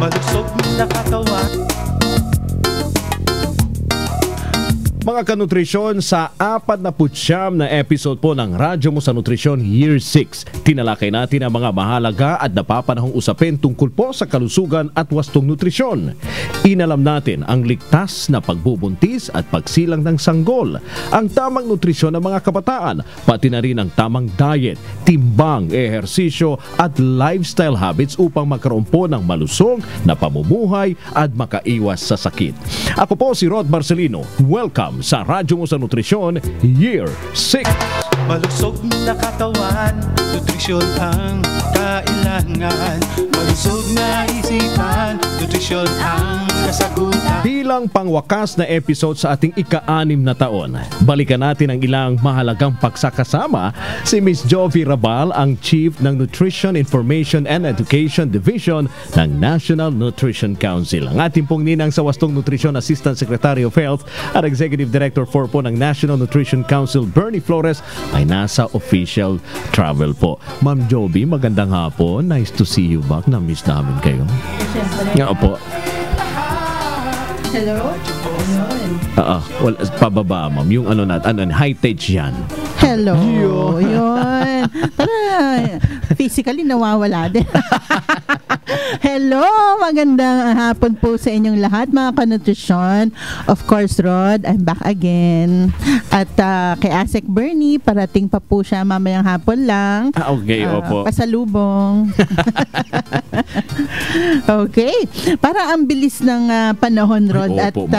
malusog na katawan. Mga kanutrisyon, sa 49 na episode po ng Radyo Mo sa Nutrisyon Year 6, tinalakay natin ang mga mahalaga at napapanahong usapin tungkol po sa kalusugan at wastong nutrisyon. Inalam natin ang ligtas na pagbubuntis at pagsilang ng sanggol, ang tamang nutrisyon ng mga kabataan, pati na rin ang tamang diet, timbang, ehersisyo at lifestyle habits upang magkaroon po ng malusog na pamumuhay at makaiwas sa sakit. Ako po si Rod Marcelino. Welcome sa Radyo Mo sa Nutrisyon Year 6. Malusog na katawan, nutrisyon ang kailangan. Malusog na isipan, nutrisyon ang kasagutan. Bilang pangwakas na episode sa ating ika-6 na taon, balikan natin ang ilang mahalagang pagsakasama. Si Ms. Jovi Rabal, ang Chief ng Nutrition Information and Education Division ng National Nutrition Council. Ang ating pong ninang sa wastong nutrisyon, Assistant Secretary of Health at Executive Director 4 po ng National Nutrition Council, Bernie Flores, ay nasa official travel po. Ma'am Jovi, magandang hapon. Nice to see you back. Na-miss namin kayo. Nga po. Hello? Well, pababa, ma'am. Yung high-tech yan. Hello. Yun. Tara, physically nawawala din. Hello, magandang hapon po sa inyong lahat, mga kanutrisyon. Of course, Rod, I'm back again. At kay Asek Bernie, parating pa po siya mamayang hapon lang. Okay, opo. Pasalubong. Okay. Para ang bilis ng panahon, Rod, Ay, at opo,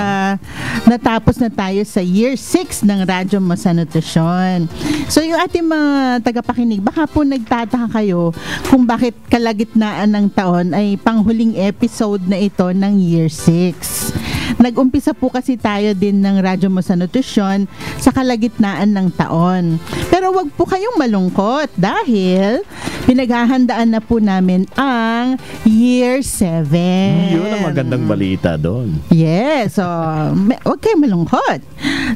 natapos na tayo sa Year 6 ng Radyo Mo sa Nutrisyon. So, yung ating mga tagapakinig, baka po nagtataka kayo kung bakit kalagitnaan ng taon ay panghuling episode na ito ng Year 6. Nag-umpisa po kasi tayo din ng Radyo Mo sa Nutrisyon sa kalagitnaan ng taon. Pero wag po kayong malungkot dahil pinaghahandaan na po namin ang Year 7. Yun ang magandang balita doon. Yes. So, wag kayong malungkot.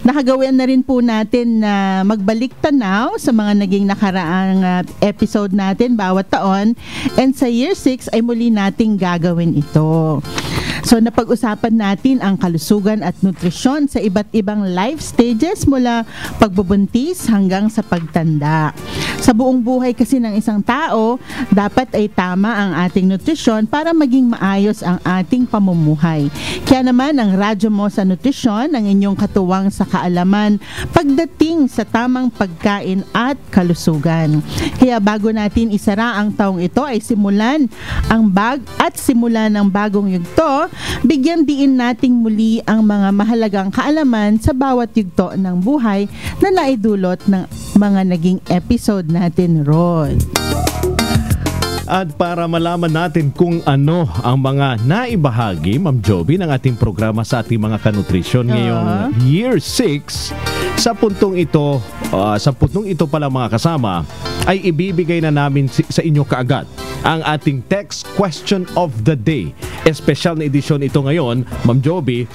Nakagawin na rin po natin na magbalik tanaw sa mga naging nakaraang episode natin bawat taon. And sa Year 6 ay muli nating gagawin ito. So, napag-usapan natin ang kalusugan at nutrisyon sa iba't ibang life stages mula pagbubuntis hanggang sa pagtanda. Sa buong buhay kasi ng isang tao, dapat ay tama ang ating nutrisyon para maging maayos ang ating pamumuhay. Kaya naman ang Radyo Mo sa Nutrisyon, ang inyong katuwang sa kaalaman pagdating sa tamang pagkain at kalusugan. Kaya bago natin isara ang taong ito ay simulan ng bagong yugto, bigyan diin nating muli ang mga mahalagang kaalaman sa bawat yugto ng buhay na naidulot ng mga naging episode natin, Rod. At para malaman natin kung ano ang mga naibahagi, Ma'am Jovi, ng ating programa sa ating mga kanutrisyon ngayong Year 6, sa puntong ito pala mga kasama, ay ibibigay na namin sa inyo kaagad ang ating text question of the day. Espesyal na edisyon ito ngayon, Ma'am Jovi,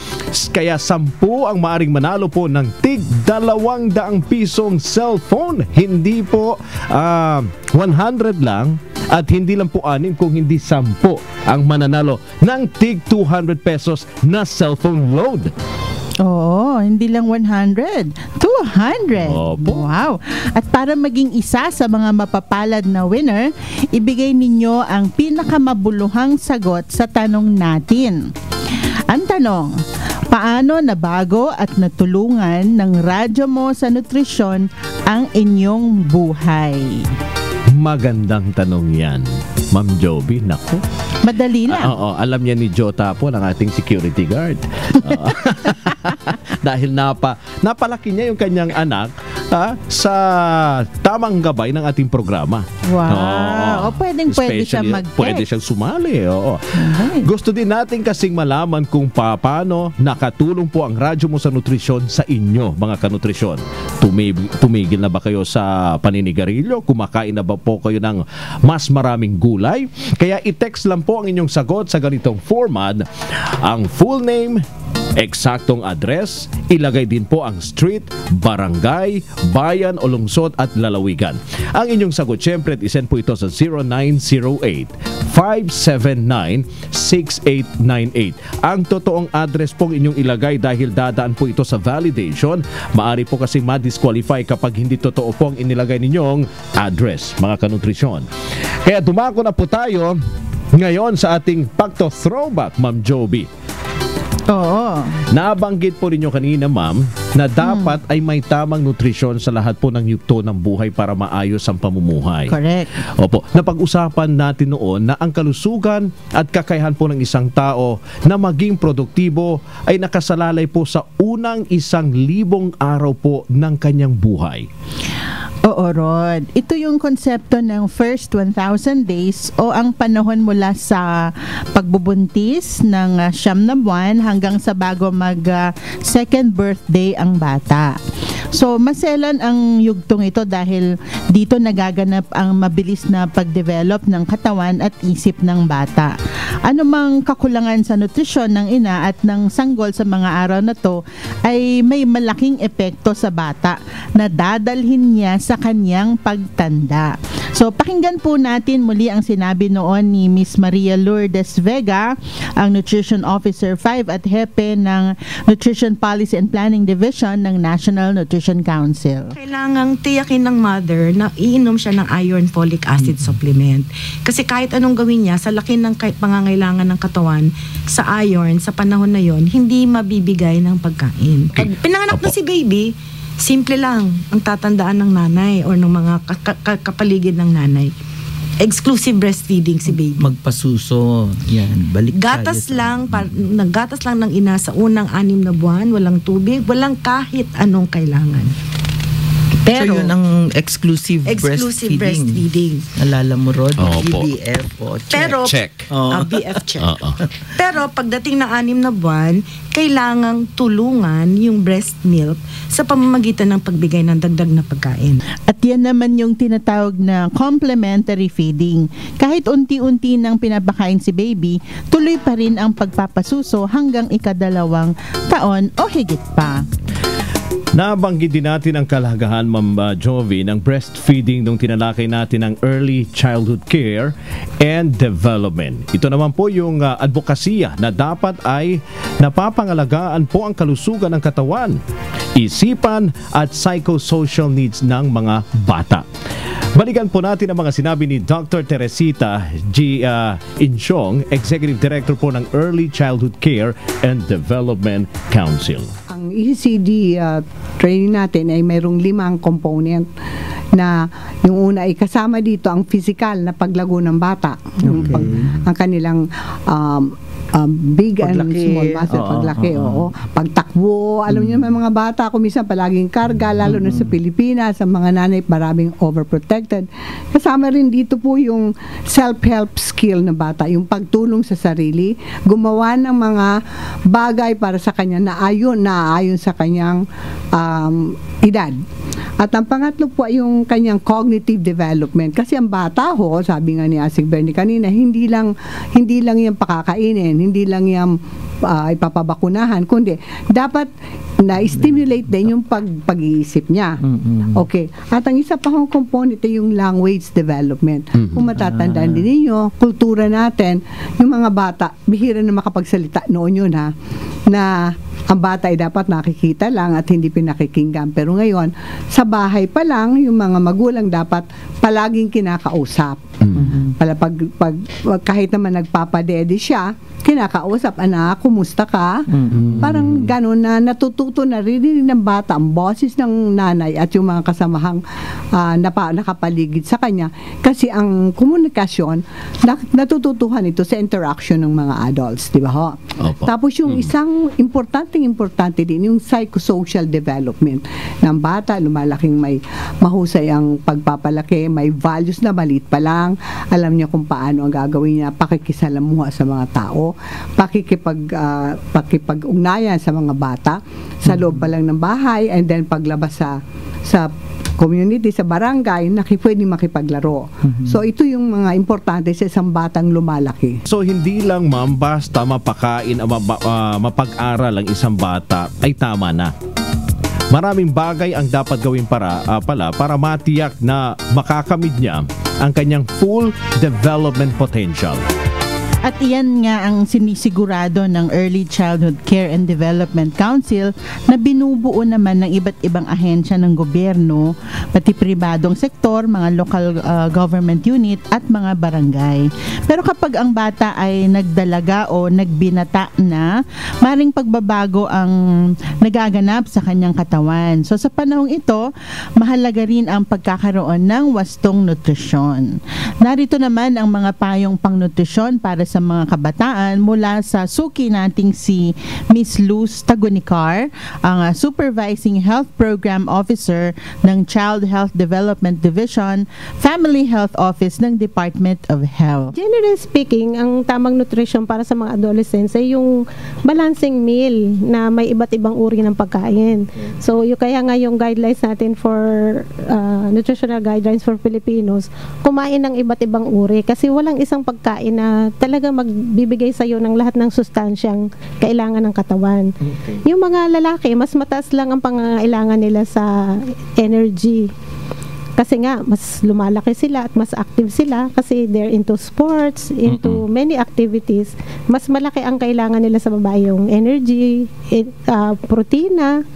kaya 10 ang maaring manalo po ng tig 200 pisong cellphone. Hindi po 100 lang at hindi lang po 6 kung hindi 10 ang mananalo ng tig 200 pesos na cellphone load. Oo, hindi lang 100, 200. Opo. Wow. At para maging isa sa mga mapapalad na winner, ibigay ninyo ang pinakamabuluhang sagot sa tanong natin. Ang tanong, paano nabago at natulungan ng Radyo Mo sa Nutrisyon ang inyong buhay? Magandang tanong yan, Ma'am Jovi. Naku. Madali lang. Alam niya ni Jota po, ng ating security guard. Dahil napalaki niya yung kanyang anak sa tamang gabay ng ating programa. Wow. Pwede siya mag-text. Pwede siyang sumali. Okay. Gusto din natin kasing malaman kung paano nakatulong po ang Radyo Mo sa Nutrisyon sa inyo, mga kanutrisyon. Tumigil na ba kayo sa paninigarilyo? Kumakain na ba po kayo ng mas maraming gulay? Kaya i-text lang po ang inyong sagot sa ganitong format. Ang full name, eksaktong address, ilagay din po ang street, barangay, bayan o lungsod at lalawigan. Ang inyong sagot syempre isend po ito sa 0908-579-6898. Ang totoong address pong inyong ilagay dahil dadaan po ito sa validation. Maari po kasi ma-disqualify kapag hindi totoo pong inilagay ninyong address, mga kanutrisyon. Kaya dumako na po tayo ngayon sa ating Pacto Throwback, Ma'am Joby. Oo. Nabanggit po ninyo kanina, ma'am, na dapat ay may tamang nutrisyon sa lahat po ng yugto ng buhay para maayos ang pamumuhay. Correct. Opo. Napag-usapan natin noon na ang kalusugan at kakayahan po ng isang tao na maging produktibo ay nakasalalay po sa unang 1,000 araw po ng kanyang buhay. Oo, Rod. Ito yung konsepto ng first 1,000 days o ang panahon mula sa pagbubuntis ng 9 na buwan hanggang sa bago mag second birthday ang bata. So, maselan ang yugtong ito dahil dito nagaganap ang mabilis na pagdevelop ng katawan at isip ng bata. Ano mang kakulangan sa nutrisyon ng ina at ng sanggol sa mga araw na to ay may malaking epekto sa bata na dadalhin niya sa kanyang pagtanda. So, pakinggan po natin muli ang sinabi noon ni Miss Maria Lourdes Vega, ang Nutrition Officer 5 at Hepe ng Nutrition Policy and Planning Division ng National Nutrition Council. Kailangang tiyakin ng mother na iinom siya ng iron folic acid supplement. Kasi kahit anong gawin niya, sa laki ng pangangailangan ng katawan, sa iron, sa panahon na yon, hindi mabibigay ng pagkain. Pag pinanganak na si baby, simple lang ang tatandaan ng nanay or ng mga kapaligid ng nanay. Exclusive breastfeeding si baby. Magpasuso. Yan. Balik gatas tayo lang, naggatas lang ng ina sa unang 6 na buwan, walang tubig, walang kahit anong kailangan. Pero, so yun ang exclusive breastfeeding. Alala mo, Rod? BBF. Check. Pero, BF check. Pero pagdating ng 6 na buwan, kailangang tulungan yung breast milk sa pamamagitan ng pagbigay ng dagdag na pagkain. At yan naman yung tinatawag na complementary feeding. Kahit unti-unti nang pinapakain si baby, tuloy pa rin ang pagpapasuso hanggang 2 taon o higit pa. Nabanggit din natin ang kalagahan, Ma'am Jovi, ng breastfeeding nung tinalakay natin ang early childhood care and development. Ito naman po yung advokasya na dapat ay napapangalagaan po ang kalusugan ng katawan, isipan at psychosocial needs ng mga bata. Balikan po natin ang mga sinabi ni Dr. Teresita G. Inchong, Executive Director po ng Early Childhood Care and Development Council. Ang ECD training natin ay mayroong 5 component na yung una ay kasama dito ang physical na paglago ng bata. Ang kanilang big and small muscle, paglaki, pagtakbo. Alam niyo, may mga bata, kung minsan palaging karga, lalo na sa Pilipinas, sa mga nanay, maraming overprotected. Kasama rin dito po yung self-help skill na bata, yung pagtulong sa sarili, gumawa ng mga bagay para sa kanya na ayon sa kanyang edad. At ang pangatlo po ay yung kanyang cognitive development. Kasi ang bata sabi nga ni Asik Bernie kanina, hindi lang yung pakakainin, hindi lang yung ipapabakunahan, kundi dapat na-stimulate din yung pag-iisip niya. Okay. At ang isa pa hong component ay yung language development. Kung matatandaan din ninyo, kultura natin, yung mga bata, bihira na makapagsalita noon yun na ang bata ay dapat nakikita lang at hindi pinakikinggan. Pero ngayon, sa bahay pa lang, yung mga magulang dapat palaging kinakausap. Kahit naman nagpapadede siya, kinakausap, anak, kumusta ka? Parang gano'n na natututo na rin ng bata ang boses ng nanay at yung mga kasamahang nakapaligid sa kanya. Kasi ang komunikasyon, natututuhan ito sa interaction ng mga adults, di ba ho? Tapos yung isang importante din, yung psychosocial development ng bata, lumalaking may mahusay ang pagpapalaki, may values na maliit pa lang, alam niya kung paano ang gagawin niya, pakikisalamuha sa mga tao, pakikipag-ugnayan sa mga bata, sa loob pa lang ng bahay, and then paglabas sa community, sa barangay, na pwede makipaglaro. So ito yung mga importante sa isang batang lumalaki. So hindi lang ma'am basta mapakain, mapag-aral ang isang bata ay tama na. Maraming bagay ang dapat gawin para matiyak na makakamit niya ang kanyang full development potential. At iyan nga ang sinisigurado ng Early Childhood Care and Development Council na binubuo naman ng iba't ibang ahensya ng gobyerno, pati pribadong sektor, mga local government unit at mga barangay. Pero kapag ang bata ay nagdalaga o nagbinata na, maring pagbabago ang nagaganap sa kanyang katawan. So sa panahong ito, mahalaga rin ang pagkakaroon ng wastong nutrisyon. Narito naman ang mga payong pangnutrisyon para sa mga kabataan mula sa suki nating si Miss Luz Tagunicar, ang Supervising Health Program Officer ng Child Health Development Division, Family Health Office ng Department of Health. Generally speaking, ang tamang nutrition para sa mga adolescents ay yung balancing meal na may iba't ibang uri ng pagkain. So, kaya nga yung guidelines natin for nutritional guidelines for Filipinos, kumain ng iba't ibang uri kasi walang isang pagkain na talaga magbibigay sa iyo ng lahat ng sustansyang kailangan ng katawan. Okay. Yung mga lalaki, mas mataas lang ang pangangailangan nila sa energy. Kasi nga, mas lumalaki sila at mas active sila kasi they're into sports, into many activities. Mas malaki ang kailangan nila sa babae, yung energy, protina,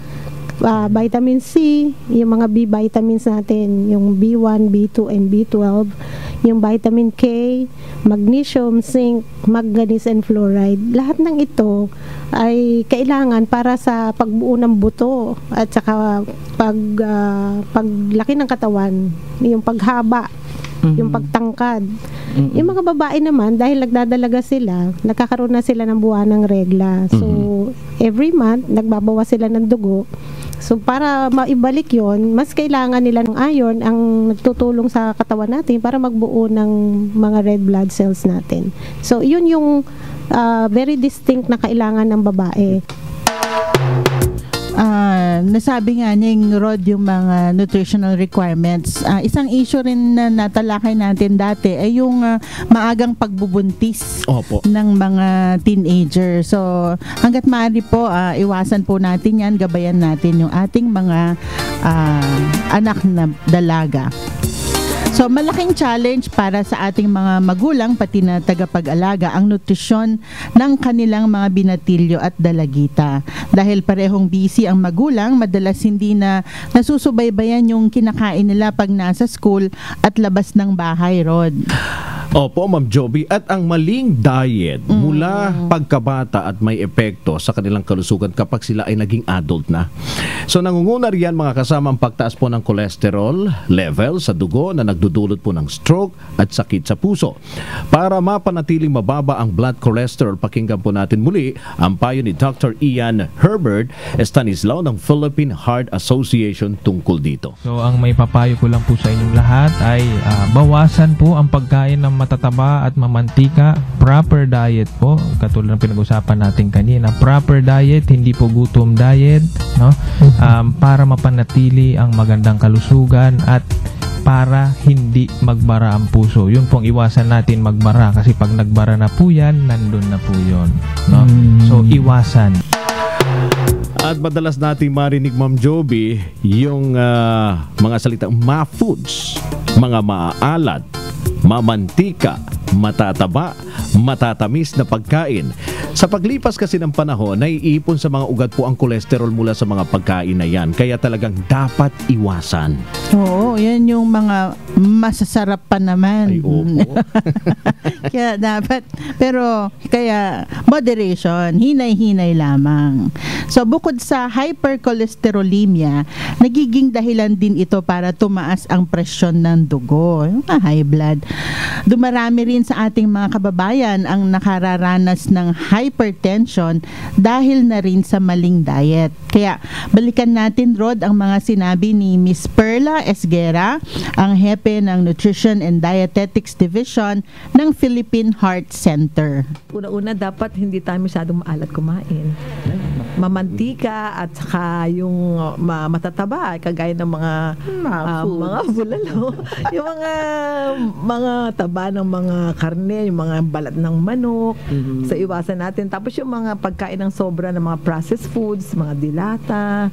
vitamin C, yung mga B vitamins natin, yung B1, B2, and B12, yung vitamin K, magnesium, zinc, manganese, and fluoride. Lahat ng ito ay kailangan para sa pagbuo ng buto at saka paglaki ng katawan, yung paghaba, yung pagtangkad. Yung mga babae naman, dahil nagdadalaga sila, nagkakaroon na sila ng buwanang regla. So, every month, nagbabawas sila ng dugo. So, para maibalik yon, mas kailangan nila ng iron ang nagtutulong sa katawan natin para magbuo ng mga red blood cells natin. So, yun yung very distinct na kailangan ng babae. Nasabi nga niya Rod yung mga nutritional requirements. Isang issue rin na natalakay natin dati ay yung maagang pagbubuntis ng mga teenager. So hanggat maaari po, iwasan po natin yan, gabayan natin yung ating mga anak na dalaga. So, malaking challenge para sa ating mga magulang pati na tagapag-alaga ang nutrisyon ng kanilang mga binatilyo at dalagita. Dahil parehong busy ang magulang, madalas hindi na nasusubaybayan yung kinakain nila pag nasa school at labas ng bahay, Rod. Opo, Ma'am Joby. At ang maling diet mula pagkabata at may epekto sa kanilang kalusugan kapag sila ay naging adult na. So nangunguna riyan mga kasama ang pagtaas po ng cholesterol level sa dugo na nagdudulot po ng stroke at sakit sa puso. Para mapanatiling mababa ang blood cholesterol, pakinggan po natin muli ang payo ni Dr. Ian Herbert Estanislao ng Philippine Heart Association tungkol dito. So ang may papayo ko lang po sa inyong lahat ay bawasan po ang pagkain ng matataba at mamantika. Proper diet po, katulad ng pinag-usapan natin kanina. Proper diet, hindi po gutom diet, no? Para mapanatili ang magandang kalusugan at para hindi magbara ang puso. Yun pong iwasan natin magbara kasi pag nagbara na po yan, nandun na po yun, no? So iwasan. At madalas nating marinig, Ma'am Joby, yung mga salitang ma-foods, mga maaalat, mamantika, matataba, matatamis na pagkain. Sa paglipas kasi ng panahon, naiipon sa mga ugat po ang kolesterol mula sa mga pagkain na yan. Kaya talagang dapat iwasan. Oo, yan yung mga masasarap pa naman. Ay, opo. Kaya dapat, pero kaya moderation, hinay-hinay lamang. So bukod sa hypercholesterolemia, nagiging dahilan din ito para tumaas ang presyon ng dugo, yung high blood. Dumarami rin sa ating mga kababayan ang nakararanas ng hypertension dahil na rin sa maling diet. Kaya balikan natin, Rod, ang mga sinabi ni Miss Perla Esguera, ang hepe ng Nutrition and Dietetics Division ng Philippine Heart Center. Una-una, dapat hindi tayo masyadong maalat kumain. mamantika at saka yung matataba, kagaya ng mga bulalo, yung mga taba ng mga karne, yung mga balat ng manok. So iwasan natin. Tapos yung mga pagkain ng sobra ng mga processed foods, mga dilata,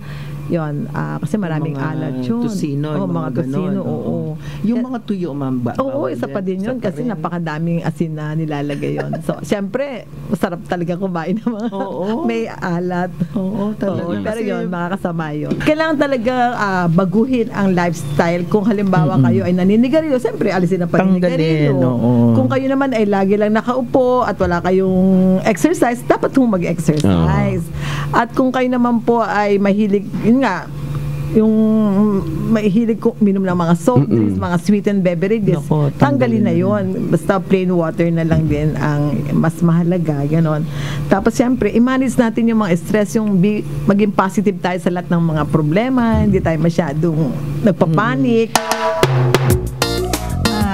yon, kasi maraming alat yun. Tusino, mga tusino, oo. Yung mga tuyo, ma'am, oo, isa pa din yun kasi napakadaming asin na nilalagay yun. So, siyempre, masarap talaga kumain ng mga may alat. Oo, talaga. Pero yun, makakasama yun. Kailangan talaga baguhin ang lifestyle. Kung halimbawa kayo ay naninigarilyo, siyempre, alisin ang paninigarilyo. Kung kayo naman ay lagi lang nakaupo at wala kayong exercise, dapat kong mag-exercise. At kung kayo naman po ay mahilig, yun nga, yung mahilig ko minom ng mga soft drinks, mga sweetened beverages, tanggalin na yon. Basta plain water na lang din ang mas mahalaga, ganon. Tapos siyempre, i-manage natin yung mga stress, yung maging positive tayo sa lahat ng mga problema, hindi tayo masyadong nagpapanik.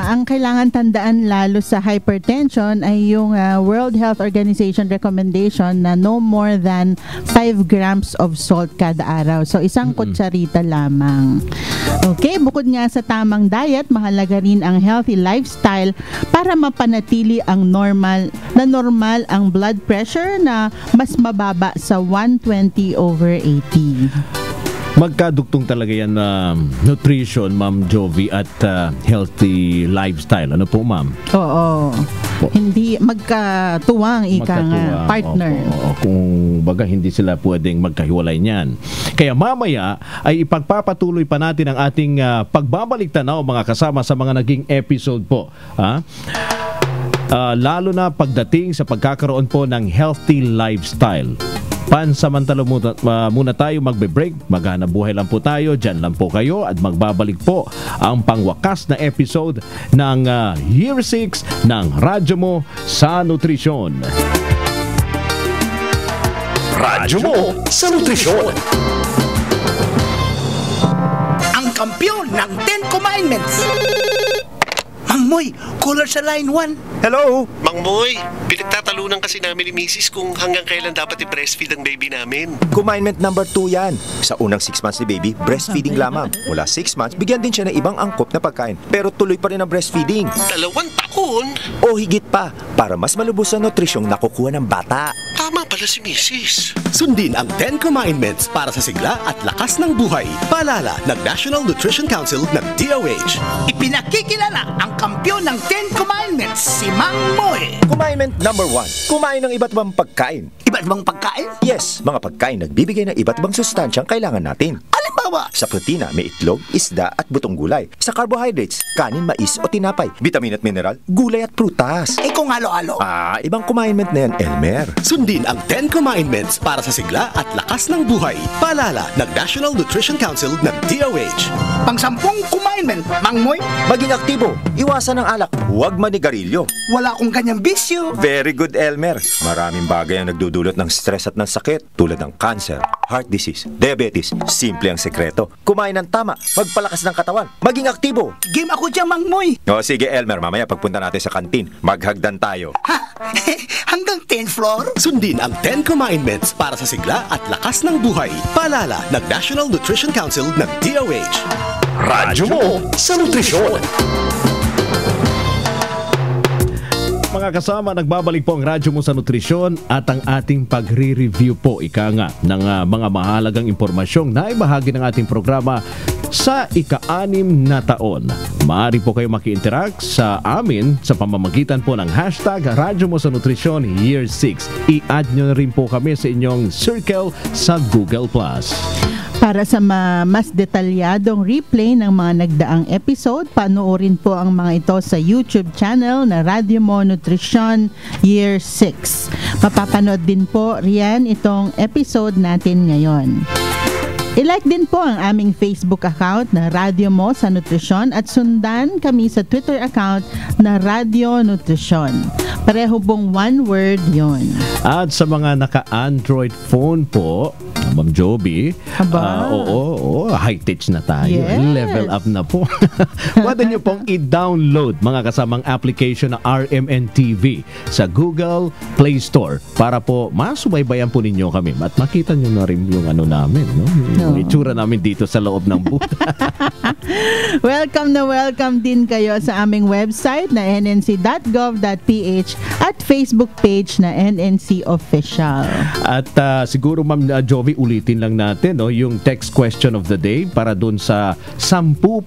Ang kailangan tandaan lalo sa hypertension ay yung World Health Organization recommendation na no more than 5 grams of salt kada araw. So, isang kutsarita lamang. Okay, bukod nga sa tamang diet, mahalaga rin ang healthy lifestyle para mapanatili ang normal ang blood pressure na mas mababa sa 120/80. Magkadugtong talaga yan na nutrition, Ma'am Jovi, at healthy lifestyle. Ano po, Ma'am? Oo. Hindi magkatuwang partner. Kung baga hindi sila pwedeng magkahiwalay niyan. Kaya mamaya ay ipagpapatuloy pa natin ang ating pagbabalik tanaw, mga kasama, sa mga naging episode po. Lalo na pagdating sa pagkakaroon po ng healthy lifestyle. Pansamantala muna tayo magbe-break. Maghanap buhay lang po tayo. Diyan lang po kayo at magbabalik po ang pangwakas na episode ng Year 6 ng Radyo Mo sa Nutrisyon. Radyo Mo sa Nutrisyon. Ang kampiyon ng 10 Commandments. Mang Moy, caller sa line 1. Hello? Mang Moy, pinagtatalunan kasi namin ni Mrs. kung hanggang kailan dapat i-breastfeed ang baby namin. Commandment number 2 yan. Sa unang 6 months ni baby, breastfeeding lamang. Mula 6 months, bigyan din siya ng ibang angkop na pagkain. Pero tuloy pa rin ang breastfeeding. 2 taon? O higit pa, para mas malubos ang nutrisyong nakukuha ng bata. Tama pala si Mrs. Sundin ang 10 Commandments para sa sigla at lakas ng buhay. Paalala ng National Nutrition Council ng DOH. Ipinakikilala ang kampiyon ng 10 Commandments, si Mang Moy. Commandment number 1. Kumain ng iba't ibang pagkain. Iba't ibang pagkain? Yes, mga pagkain nagbibigay ng iba't ibang sustansyang kailangan natin. Halimbawa, sa protina, may itlog, isda at butong gulay. Sa carbohydrates, kanin, mais o tinapay. Vitamin at mineral, gulay at prutas. Kung halo-halo. Ibang commandment na yan, Elmer. Sundin ang 10 Commandments para sa sigla at lakas ng buhay. Paalala ng National Nutrition Council ng DOH. Pang-10 Commandment, Mang Moy. Maging aktibo, iwasan ang alak, huwag manigarilyo. Wala akong ganyang bisyo. Very good, Elmer. Maraming bagay ang nagdudulot ng stress at ng sakit, tulad ng cancer, heart disease, diabetes. Simple ang sekreto. Kumain ng tama, magpalakas ng katawan, maging aktibo. Game ako dyan, Mang Moy. O sige, Elmer, mamaya pagpunta natin sa kantin, maghagdan tayo. Hanggang 10th floor? Sundin ang 10 Commandments para sa sigla at lakas ng buhay. Paalala ng National Nutrition Council ng DOH. Radyo Mo sa Nutrisyon. Mga kasama, nagbabalik po ang Radyo Mo sa Nutrisyon at ang ating pagre-review po, ika nga, ng mga mahalagang impormasyong naibahagi ng ating programa sa ika-6 na taon. Maaari po kayo maki-interact sa amin sa pamamagitan po ng hashtag Radyo Mo sa Nutrisyon Year 6. I-add nyo na rin po kami sa inyong circle sa Google+. Para sa mas detalyadong replay ng mga nagdaang episode, panoorin po ang mga ito sa YouTube channel na Radyo Mo Nutrisyon Year 6. Mapapanood din po riyan itong episode natin ngayon. I-like din po ang aming Facebook account na Radyo Mo sa Nutrisyon at sundan kami sa Twitter account na Radyo Nutrisyon. Pareho pong one word yon. At sa mga naka-Android phone po, Ma'am Joby. Oo, high-tech na tayo. Yes. Level up na po. Pwede nyo pong i-download mga kasamang application na RMN TV sa Google Play Store para po masubaybayan po ninyo kami at makita nyo na rin yung ano namin, no? Yung itsura namin dito sa loob ng booth. Welcome na welcome din kayo sa aming website na nnc.gov.ph at Facebook page na NNC Official. At siguro Ma'am Joby, ulitin lang natin yung text question of the day para dun sa 10 po,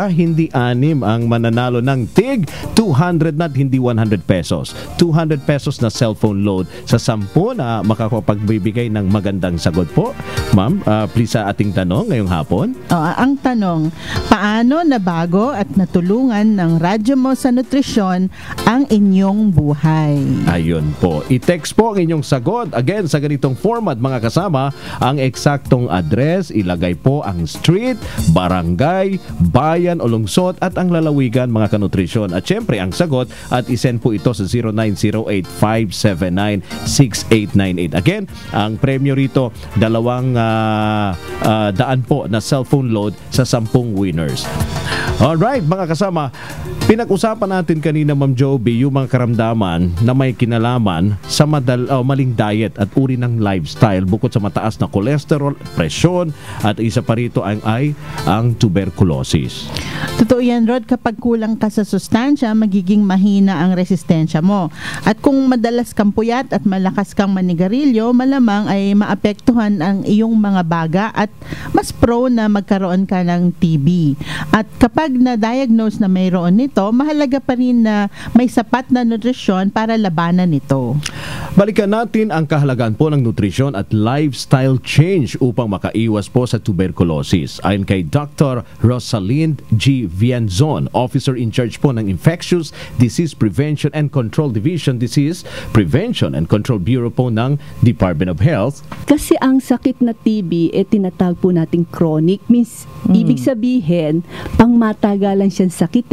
hindi 6 ang mananalo ng TIG 200 na hindi 100 pesos. 200 pesos na cellphone load sa 10 na makakapagbibigay ng magandang sagot po. Ma'am, please sa ating tanong ngayong hapon. Ang tanong, paano nabago at natulungan ng radyo mo sa nutrisyon ang inyong buhay? Ayun po. I-text po ang inyong sagot. Again, sa ganitong format mga kasama, ang eksaktong address, ilagay po ang street, barangay, bayan o lungsod at ang lalawigan mga kanutrisyon. At syempre ang sagot at isend po ito sa 0908-579-6898. Again, ang premyo rito, 200 po na cellphone load sa 10 winners. Alright, mga kasama, pinag-usapan natin kanina Ma'am Joby yung mga karamdaman na may kinalaman sa maling diet at uri ng lifestyle bukod sa mataas na cholesterol, presyon at isa pa rito ay ang tuberculosis. Totoo yan, Rod. Kapag kulang ka sa sustansya, magiging mahina ang resistensya mo. At kung madalas kang puyat at malakas kang manigarilyo, malamang ay maapektuhan ang iyong mga baga at mas prone na magkaroon ka ng TB. At kapag na-diagnose na mayroon nito, mahalaga pa rin na may sapat na nutrisyon para labanan ito. Balikan natin ang kahalagaan po ng nutrisyon at lifestyle change upang makaiwas po sa tuberculosis. Ayon kay Dr. Rosalind G. Vianzon, Officer in Charge po ng Infectious Disease Prevention and Control Division, Disease Prevention and Control Bureau po ng Department of Health. Kasi ang sakit na TB, tinatawag po nating chronic. Means, ibig sabihin, pangmatagalan siyang sakit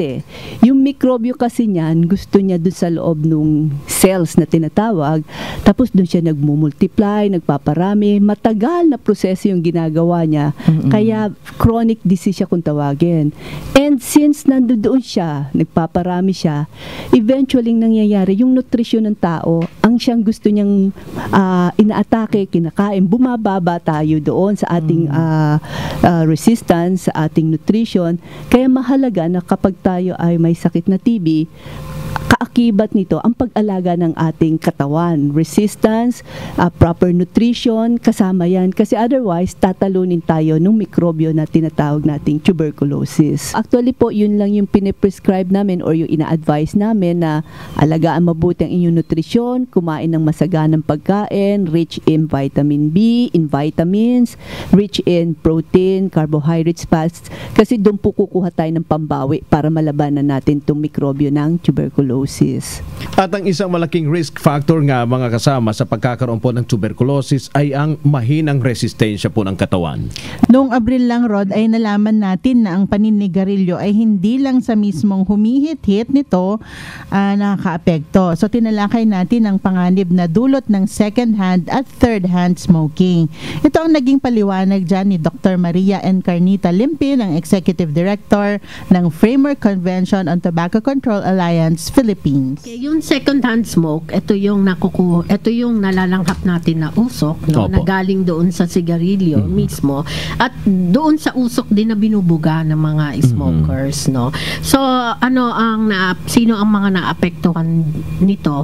Yung mikrobyo kasi niyan, gusto niya dun sa loob ng cells na tinatawag, tapos dun siya nagmumultiply, nagpaparami, matagal na proseso yung ginagawa niya, kaya chronic disease siya kung tawagin. And since nandoon siya, nagpaparami siya, eventually nangyayari yung nutrisyon ng tao, ang siyang gusto niyang inaatake, kinakain, bumababa tayo doon sa ating resistance, sa ating nutrition. Kaya mahalaga na kapag tayo ay may sakit na TB, kaakibat nito ang pag-alaga ng ating katawan, resistance, proper nutrition, kasama yan. Kasi otherwise, tatalunin tayo ng mikrobyo na tinatawag nating tuberculosis. Actually po, yun lang yung piniprescribe namin or yung ina-advise namin na alagaan mabuti ang inyong nutrisyon, kumain ng masaganang pagkain, rich in vitamin B, in vitamins, rich in protein, carbohydrates, fats, kasi doon po kukuha tayo ng pambawi para malabanan natin itong mikrobyo ng tuberculosis. At ang isang malaking risk factor nga mga kasama sa pagkakaroon po ng tuberculosis ay ang mahinang resistensya po ng katawan. Noong Abril lang, Rod, ay nalaman natin na ang paninigarilyo ay hindi lang sa mismong humihit-hit nito nakakaapekto. So tinalakay natin ang panganib na dulot ng second-hand at third-hand smoking. Ito ang naging paliwanag dyan ni Dr. Maria Encarnita Limpin, ang Executive Director ng Framework Convention on Tobacco Control Alliance, Philippines. Okay, yung second-hand smoke, ito yung nalalanghap natin na usok, no, na galing doon sa sigarilyo mismo, at doon sa usok din na binubuga ng mga smokers, no. So, sino ang mga naapektuhan nito?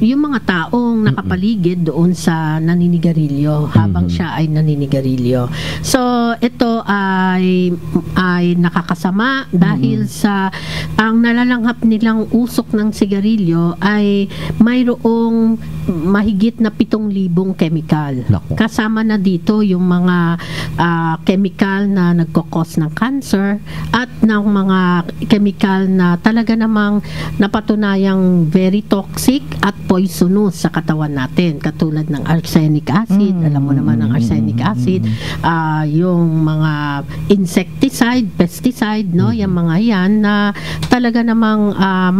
Yung mga taong nakapaligid doon sa naninigarilyo habang siya ay naninigarilyo. So, ito ay nakakasama dahil sa ang nalalanghap nilang usok ng sigarilyo ay mayroong mahigit na 7,000 chemical. Kasama na dito yung mga chemical na nagkokos ng cancer at ng mga chemical na talaga namang napatunayang very toxic at poisonous sa katawan natin, katulad ng arsenic acid. Alam mo naman ang arsenic acid, yung mga insecticide, pesticide, no, yung mga yan na talaga namang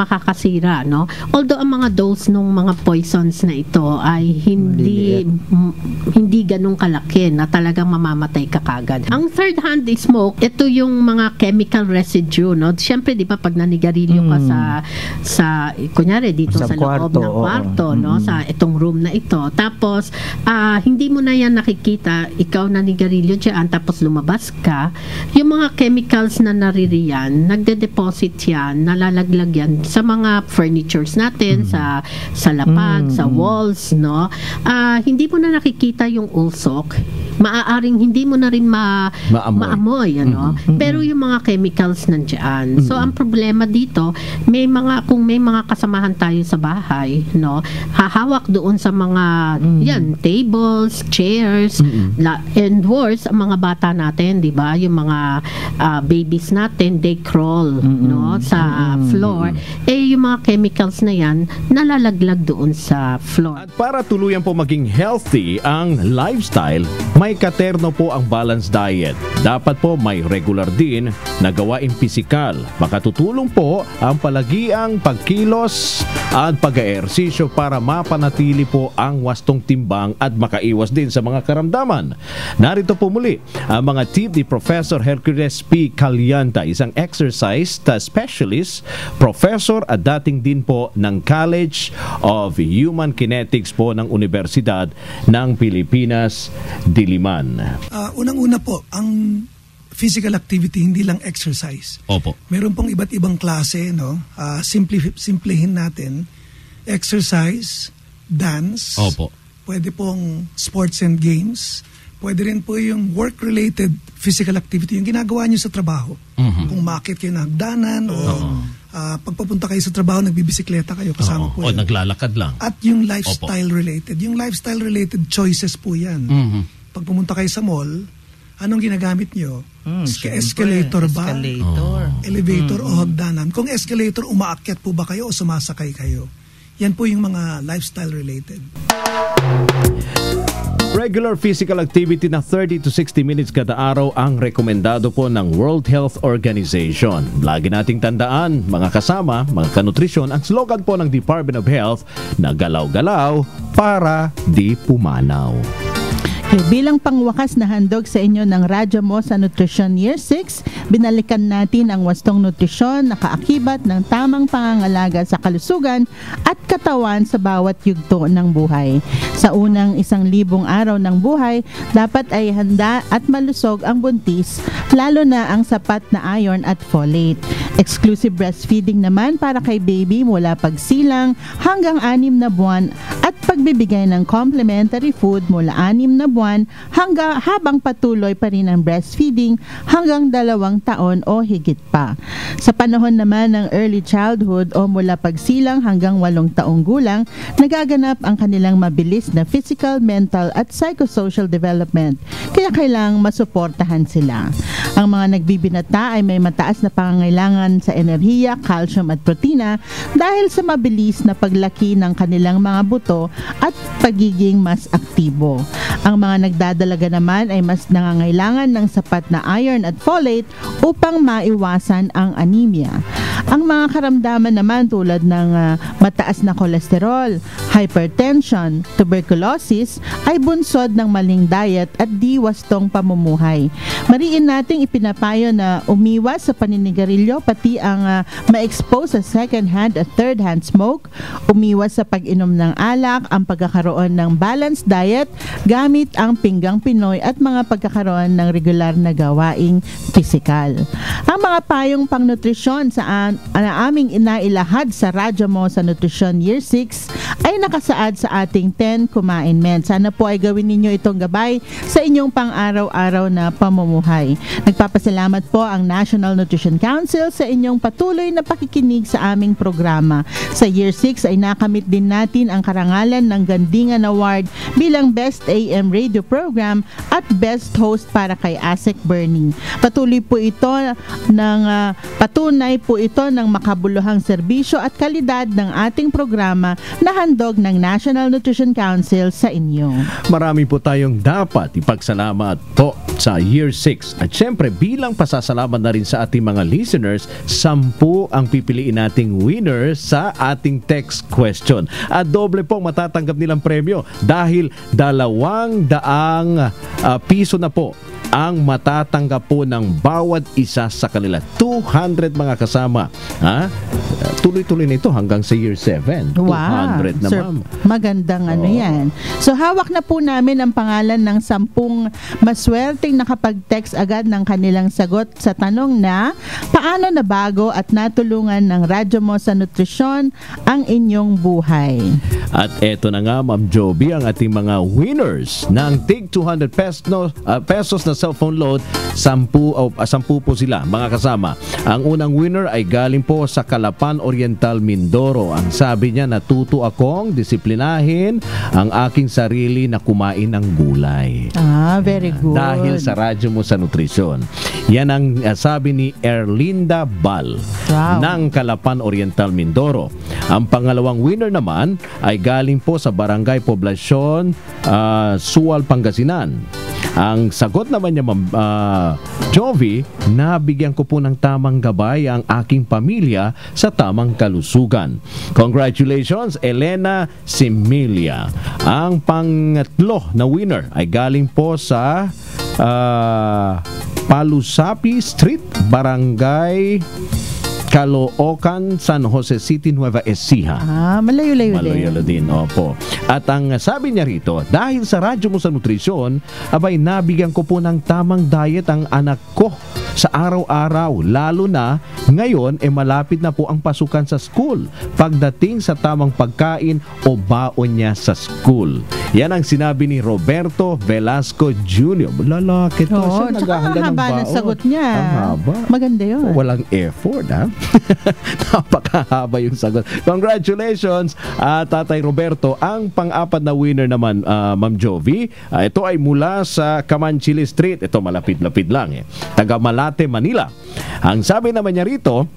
nakakasira, no? Although ang mga dose ng mga poisons na ito ay hindi ganun kalaki na talagang mamamatay ka kagad. Ang third hand smoke, ito yung mga chemical residue, no? Siyempre, di ba, pag nanigarilyo ka sa kunyari dito sa loob ng kwarto, no? Sa itong room na ito. Tapos, hindi mo na yan nakikita, ikaw nanigarilyo dyan, tapos lumabas ka, yung mga chemicals na naririyan, nagde-deposit yan, nalalaglag yan sa mga furnitures natin, sa lapag, sa walls, no? Hindi mo na nakikita yung usok, maaaring hindi mo na rin maamoy, ano? Pero yung mga chemicals nandiyan. So, ang problema dito, kung may mga kasamahan tayo sa bahay, no? Hahawak doon sa mga, tables, chairs, and worse, ang mga bata natin, di ba? Yung mga babies natin, they crawl, no? Sa floor. Yung mga chemicals na yan, nalalaglag doon sa floor. At para tuluyan po maging healthy ang lifestyle, may katerno po ang balanced diet. Dapat po may regular din na gawaing pisikal. Makatutulong po ang palagiang pagkilos at pag-eehersisyo para mapanatili po ang wastong timbang at makaiwas din sa mga karamdaman. Narito po muli ang mga tip ni Professor Hercules P. Calianta, isang exercise specialist, professor at dating din po ng College of Human Kinetics po ng Universidad ng Pilipinas, Diliman. Unang-una po, ang physical activity, hindi lang exercise. Opo. Meron pong iba't ibang klase, no? Simplihin natin. Exercise, dance. Opo. Pwede pong sports and games. Pwede rin po yung work-related physical activity, yung ginagawa nyo sa trabaho. Kung makit kayo na hagdanan o pagpapunta kayo sa trabaho, nagbibisikleta kayo, kasama po yan. O naglalakad lang. At yung lifestyle-related. Yung lifestyle-related choices po yan. Pag pumunta kayo sa mall, anong ginagamit nyo? Escalator ba? Elevator o hagdanan? Kung escalator, umaakyat po ba kayo o sumasakay kayo? Yan po yung mga lifestyle-related. Regular physical activity na 30 to 60 minutes kada araw ang rekomendado po ng World Health Organization. Lagi nating tandaan, mga kasama, mga kanutrisyon, ang slogan po ng Department of Health na galaw-galaw para di pumanaw. Bilang pangwakas na handog sa inyo ng Radyo Mo sa Nutrition Year 6, binalikan natin ang wastong nutrisyon na kaakibat ng tamang pangangalaga sa kalusugan at katawan sa bawat yugto ng buhay. Sa unang 1,000 araw ng buhay, dapat ay handa at malusog ang buntis, lalo na ang sapat na iron at folate. Exclusive breastfeeding naman para kay baby mula pagsilang hanggang 6 na buwan at pagbibigay ng complementary food mula 6 na buwan hanggang habang patuloy pa rin ang breastfeeding hanggang 2 taon o higit pa. Sa panahon naman ng early childhood o mula pagsilang hanggang 8 taong gulang, nagaganap ang kanilang mabilis na physical, mental at psychosocial development. Kaya kailangang masuportahan sila. Ang mga nagbibinata ay may mataas na pangangailangan sa enerhiya, calcium at protina dahil sa mabilis na paglaki ng kanilang mga buto at pagiging mas aktibo. Ang mga nagdadalaga naman ay mas nangangailangan ng sapat na iron at folate upang maiwasan ang anemia. Ang mga karamdaman naman tulad ng mataas na kolesterol, hypertension, tuberculosis ay bunsod ng maling diet at di wastong pamumuhay. Mariin nating ipinapayo na umiwas sa paninigarilyo pati ang ma-expose sa second-hand at third-hand smoke, umiwas sa pag-inom ng alak, ang pagkakaroon ng balanced diet gamit ang pinggang Pinoy at mga pagkakaroon ng regular na gawaing pisikal. Ang mga payong pangnutrisyon sa aming inailahad sa Radyo Mo sa Nutrition Year 6 ay nakasaad sa ating 10 commandments. Sana po ay gawin ninyo itong gabay sa inyong pang-araw-araw na pamumuhay. Nagpapasalamat po ang National Nutrition Council sa inyong patuloy na pakikinig sa aming programa. Sa Year 6 ay nakamit din natin ang karangalan ng Gandingan Award bilang Best AM Radio Program at Best Host para kay Asek Bernie. Patunay po ito ito ng makabuluhang serbisyo at kalidad ng ating programa na handog ng National Nutrition Council sa inyo. Marami po tayong dapat ipagsalamat po sa Year 6. At syempre, bilang pasasalamat na rin sa ating mga listeners, 10 ang pipiliin nating winner sa ating text question. At doble po matatanggap nilang premyo dahil 200 piso na po ang matatanggap po ng bawat isa sa kanila. 200 mga kasama. Tuloy-tuloy nito hanggang sa year 7. Wow. 200 na, Sir, ma'am. magandang ano yan. So, hawak na po namin ang pangalan ng 10 maswerteng nakapag-text agad ng kanilang sagot sa tanong na paano nabago at natulungan ng radyo mo sa nutrisyon ang inyong buhay. At eto na nga, Ma'am Joby, ang ating mga winners ng Tig 200 pesos na cellphone load. 10 po sila, mga kasama. Ang unang winner ay galing po sa Calapan Oriental, Mindoro. Ang sabi niya, natuto akong disiplinahin ang aking sarili na kumain ng gulay. Very good. Dahil sa radyo mo sa nutrisyon. Yan ang sabi ni Erlinda Bal ng Calapan Oriental, Mindoro. Ang pangalawang winner naman ay galing po sa Barangay Poblasyon, Sual, Pangasinan. Ang sagot naman niya, Ma'am Jovi, nabigyan ko po ng tamang gabay ang aking pamilya sa tamang kalusugan. Congratulations, Elena Similia. Ang pangatlo na winner ay galing po sa Palusapi Street, Barangay Caloocan, San Jose City, Nueva Ecija. Malayo-layo din. Malayo din, opo. At ang sabi niya rito, dahil sa radyo mo sa nutrisyon, abay nabigyan ko po ng tamang diet ang anak ko sa araw-araw. Lalo na ngayon, malapit na po ang pasukan sa school. Pagdating sa tamang pagkain o baon niya sa school. Yan ang sinabi ni Roberto Velasco Jr. Lalaki to. Oo, tsaka ang haba ng sagot niya. Ang haba. Maganda yun. Walang effort, ha? Napakahaba yung sagot. Congratulations, Tatay Roberto. Ang pang-apat na winner naman, Ma'am Jovi, ito ay mula sa Camanchili Street. Ito malapit-lapit lang, taga Malate, Manila. Ang sabi naman niya rito,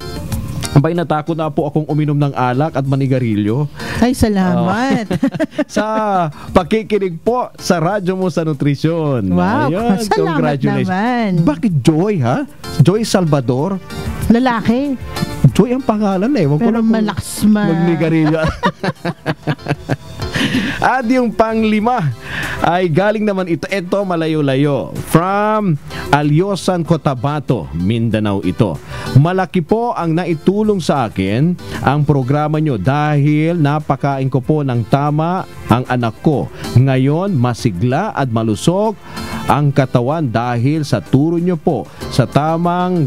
abay, natakot na po akong uminom ng alak at manigarilyo. Ay, salamat. Sa pakikinig po sa radyo mo sa nutrisyon. Wow, Ayan, salamat naman. Bakit Joy, ha? Joy Salvador? Lalaki. Joy ang pangalan eh. Pero malakas magnigarilyo. At yung pang-5 ay galing naman ito malayo-layo. From Alyosan, Cotabato, Mindanao ito. Malaki po ang naitulong sa akin ang programa nyo dahil napakain ko po ng tama ang anak ko. Ngayon, masigla at malusog ang katawan dahil sa turo nyo po sa tamang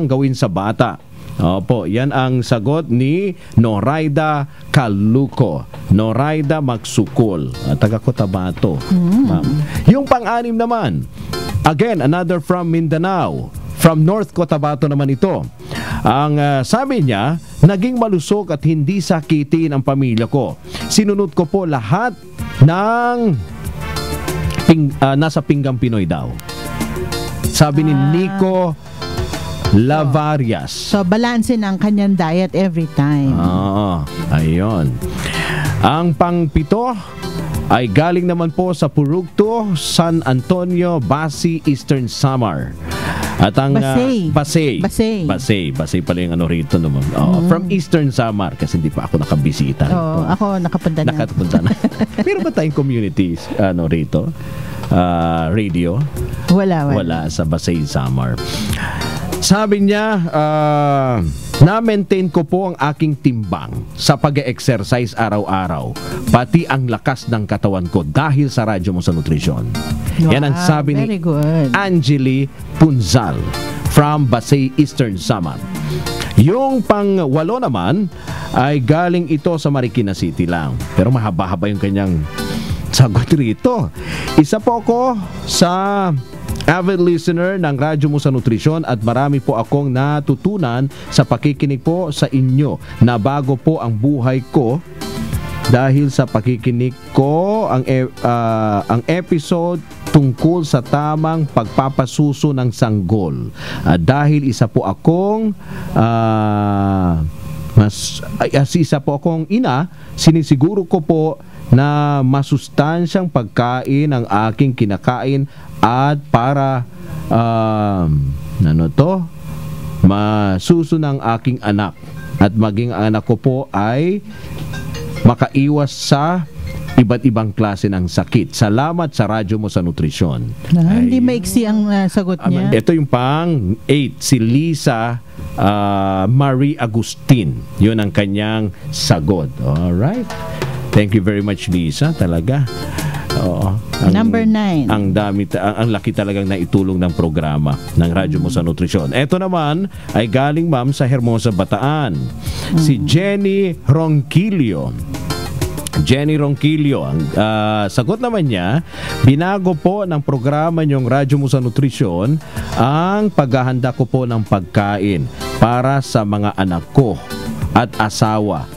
gawin sa bata. Opo, yan ang sagot ni Noraida Caluco. Noraida Magsukol, taga Cotabato. Yung pang-anim naman, again, another from Mindanao. From North Cotabato naman ito. Ang sabi niya, naging malusog at hindi sakitin ang pamilya ko. Sinunod ko po lahat ng nasa Pinggang Pinoy daw. Sabi ni Nico Lavarias. So, balansin ang kanyang diet every time. Ayun. Ang pang-7 ay galing naman po sa Purugto, San Antonio, Basi, Eastern Samar. At ang Basay pala yung rito naman. From Eastern Samar kasi hindi pa ako nakabisita rito. Ako nakapunta na. Pero ba tayong communities rito? Radio? Wala sa Basay, Samar. Sabi niya, na-maintain ko po ang aking timbang sa pag-exercise araw-araw, pati ang lakas ng katawan ko dahil sa radyo mo sa nutrisyon. Yan ang sabi ni Angeli Punzal from Basay, Eastern Samar. Yung pang-8 naman ay galing ito sa Marikina City lang. Pero mahaba-haba yung kanyang sagot rito. Isa po ako sa avid listener ng radyo mo sa nutrisyon at marami po akong natutunan sa pakikinig po sa inyo na bago po ang buhay ko dahil sa pakikinig ko ang episode tungkol sa tamang pagpapasuso ng sanggol. Dahil isa po akong isa po akong ina, sinisiguro ko po na masustansyang pagkain ang aking kinakain at para masuso ng aking anak at maging anak ko po ay makaiwas sa iba't ibang klase ng sakit. Salamat sa radyo mo sa nutrisyon. Hindi maiksi ang sagot niya. Ito yung pang 8, si Lisa Marie Agustin. Yun ang kanyang sagot. Alright. Thank you very much, Lisa. Talaga. Oo. Number 9. Ang laki talagang naitulong ng programa ng radyo mo sa nutrisyon. Ito naman ay galing ma'am sa Hermosa, Bataan. Si Jenny Ronquillo. Ang sagot naman niya, binago po ng programa niyong radyo mo sa nutrisyon ang paghahanda ko po ng pagkain para sa mga anak ko at asawa.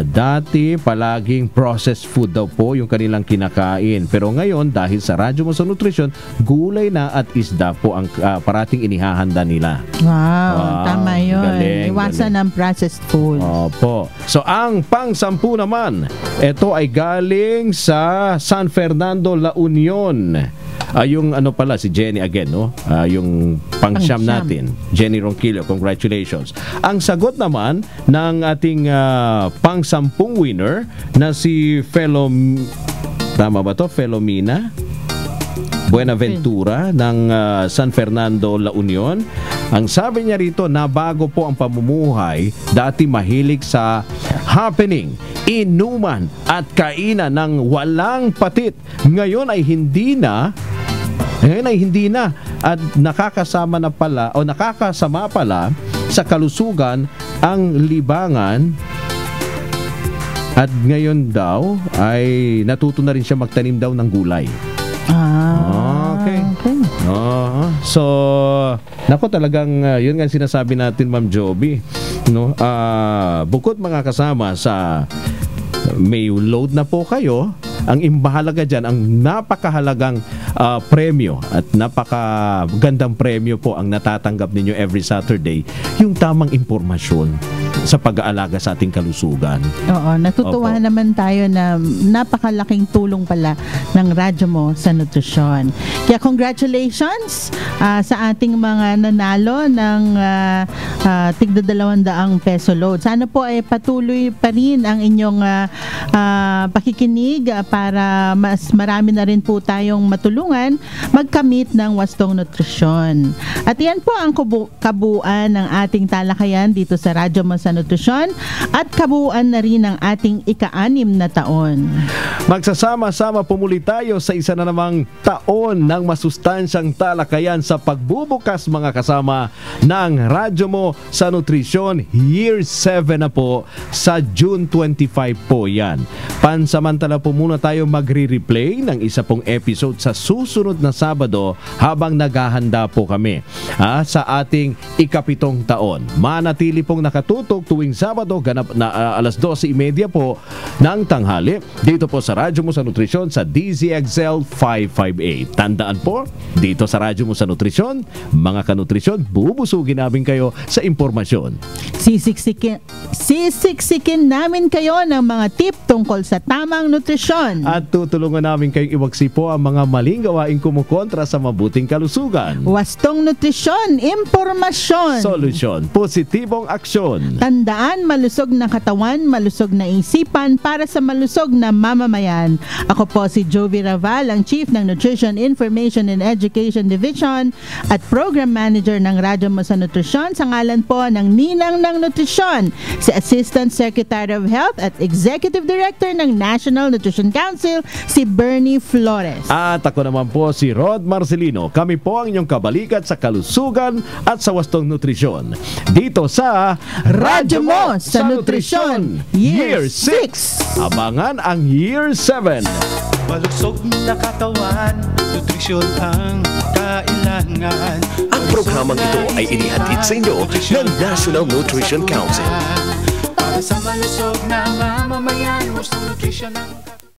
Dati palaging processed food daw po yung kanilang kinakain, pero ngayon dahil sa radyo mo sa nutrisyon, gulay na at isda po ang parating inihahanda nila. Wow, tama yun. Galing, Iwasan ang processed food. Opo. So ang pang-10 naman, ito ay galing sa San Fernando, La Union. Yung ano pala, si Jenny again, no? Yung pang-siyam natin, Jenny Ronquillo, congratulations. Ang sagot naman ng ating pang-10 winner na si Felomina Buenaventura ng San Fernando, La Union. Ang sabi niya rito, nabago po ang pamumuhay. Dati mahilig sa happening, inuman at kainan ng walang patit. Ngayon ay hindi na at nakakasama pala sa kalusugan ang libangan. At ngayon daw ay natuto na rin siya magtanim daw ng gulay. Okay. So, nako talagang yun nga sinasabi natin, Ma'am Joby, no? Bukod mga kasama sa may load na po kayo, ang imbahalaga dyan, ang napakahalagang premyo at napakagandang premyo po ang natatanggap ninyo every Saturday, yung tamang impormasyon sa pag-aalaga sa ating kalusugan. Oo, natutuwa naman tayo na napakalaking tulong pala ng radyo mo sa nutrisyon. Kaya congratulations sa ating mga nanalo ng tigda 200 peso load. Sana po ay patuloy pa rin ang inyong pakikinig para mas marami na rin po tayong matulungan magkamit ng wastong nutrisyon. At yan po ang kabuuan ng ating talakayan dito sa radyo mo sa nutrisyon at kabuuan na rin ng ating ika-6 na taon. Magsasama-sama pumuli tayo sa isa na namang taon ng masustansyang talakayan sa pagbubukas mga kasama ng radyo mo sa nutrisyon. Year 7 na po sa June 25 po yan. Pansamantala po muna tayo magre-replay ng isa pong episode sa susunod na Sabado habang naghahanda po kami sa ating ika-7 taon. Manatili pong nakatutok tuwing Sabado ganap na alas 12:30 po ng tanghali dito po sa radyo mo sa nutrisyon sa DZXL 558. Tandaan po, dito sa radyo mo sa nutrisyon, mga kanutrisyon, bubusugin namin kayo sa impormasyon. Sisiksikin namin kayo ng mga tip tungkol sa tamang nutrisyon. At tutulungan namin kayong iwagsi po ang mga maling gawaing kumukontra sa mabuting kalusugan. Wastong nutrisyon, impormasyon, solusyon, positibong aksyon. Tandaan, malusog na katawan, malusog na isipan para sa malusog na mamamayan. Ako po si Jovi Raval, ang Chief ng Nutrition, Information and Education Division at Program Manager ng Radyo mo sa Nutrisyon sa ngalan po ng Ninang ng Nutrisyon, si Assistant Secretary of Health at Executive Director ng National Nutrition Council, si Bernie Flores. At ako naman po si Rod Marcelino. Kami po ang inyong kabalikat sa kalusugan at sa wastong nutrisyon. Dito sa Radyo mo sa Nutrisyon Year 6. Abangan ang Year 7. Malusog na katawan, nutrisyon ang kailangan. Ang programang ito ay inihatid sa inyo ng National Nutrition Council. Para sa malusog na mamamayan, gustong nutrisyon ng